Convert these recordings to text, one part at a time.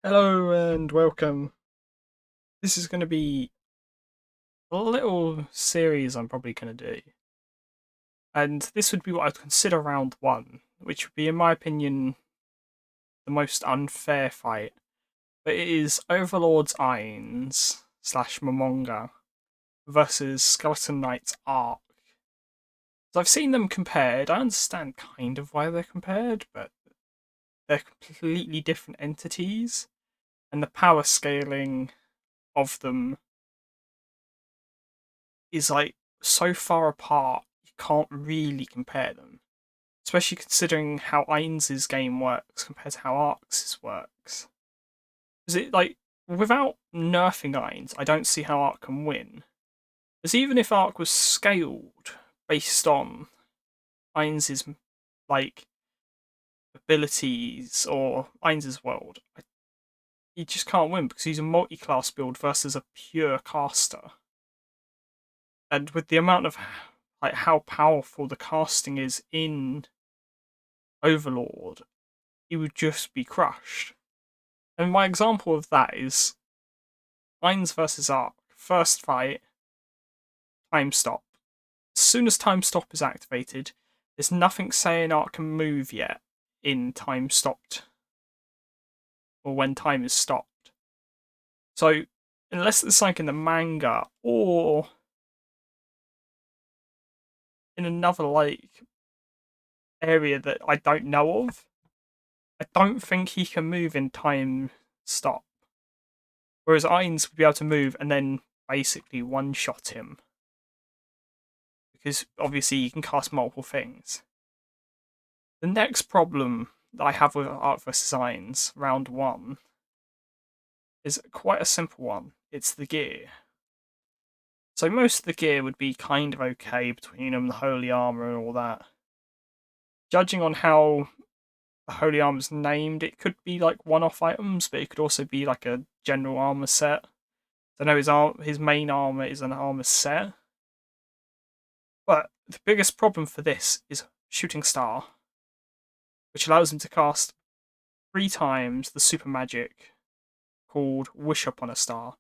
Hello and welcome. This is going to be a little series I'm probably going to do. And this would be what I'd consider round one, which would be, in my opinion, the most unfair fight. But it is Overlord's Ainz slash Momonga versus Skeleton Knight's Arc. So I've seen them compared. I understand kind of why they're compared, but they're completely different entities. And the power scaling of them is like so far apart you can't really compare them. Especially considering how Ainz's game works compared to how Ark's works. Is it like without nerfing Ainz, I don't see how Ark can win. Because even if Ark was scaled based on Ainz's like abilities or Ainz's world, he just can't win because he's a multi-class build versus a pure caster. And with the amount of like how powerful the casting is in Overlord, he would just be crushed. And my example of that is Ainz versus Ark. First fight, time stop. As soon as time stop is activated, there's nothing saying Ark can move yet in time stopped or when time is stopped. So unless it's like in the manga or in another like area that I don't know of, I don't think he can move in time stop. Whereas Ainz would be able to move and then basically one-shot him. Because obviously you can cast multiple things. The next problem that I have with Arc vs. Ainz, round one, is quite a simple one. It's the gear. So most of the gear would be kind of okay between them, the holy armor and all that. Judging on how the holy armor's named, it could be like one-off items, but it could also be like a general armor set. I know his main armor is an armor set. But the biggest problem for this is Shooting Star, which allows him to cast 3 times the super magic called Wish Upon a Star,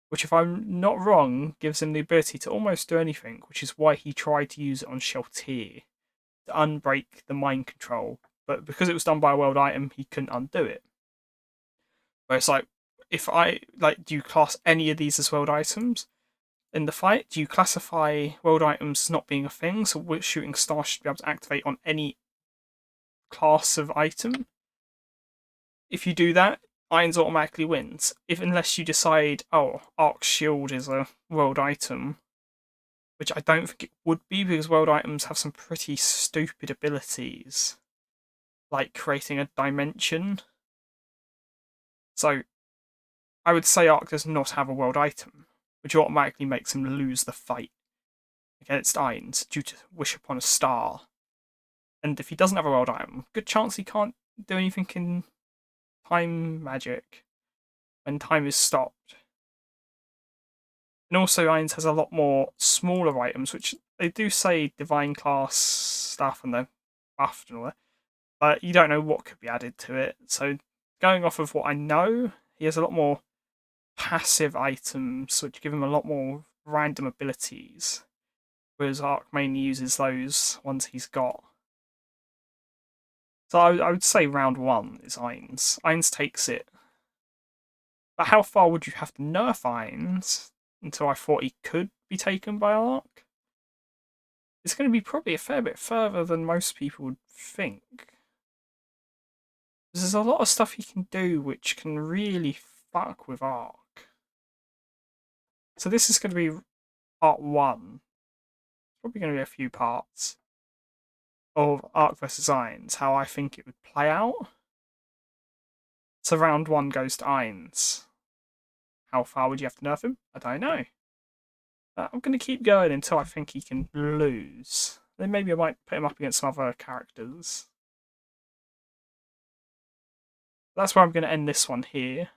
which, if I'm not wrong, gives him the ability to almost do anything, which is why he tried to use it on Sheltier to unbreak the mind control. But because it was done by a world item, he couldn't undo it. Where it's like, do you class any of these as world items? In the fight, do you classify world items as not being a thing, so which Shooting Star should be able to activate on any class of item? If you do that, Ainz automatically wins. Unless you decide, oh, Arc Shield is a world item, which I don't think it would be because world items have some pretty stupid abilities, like creating a dimension. So I would say Arc does not have a world item, which automatically makes him lose the fight against Ainz due to Wish Upon a Star. And if he doesn't have a world item, good chance he can't do anything in time magic when time is stopped. And also Ainz has a lot more smaller items, which they do say divine class stuff and they're buffed and all that, but you don't know what could be added to it. So going off of what I know, he has a lot more passive items, which give him a lot more random abilities, whereas Arc mainly uses those ones he's got. So I would say round one is Ainz. Ainz takes it. But how far would you have to nerf Ainz until I thought he could be taken by Arc? It's going to be probably a fair bit further than most people would think. There's a lot of stuff he can do which can really fuck with Arc. So this is going to be part one. Probably going to be a few parts of Arc vs. Ainz, how I think it would play out. So round one goes to Ainz. How far would you have to nerf him? I don't know. I'm going to keep going until I think he can lose. Then maybe I might put him up against some other characters. That's where I'm going to end this one here.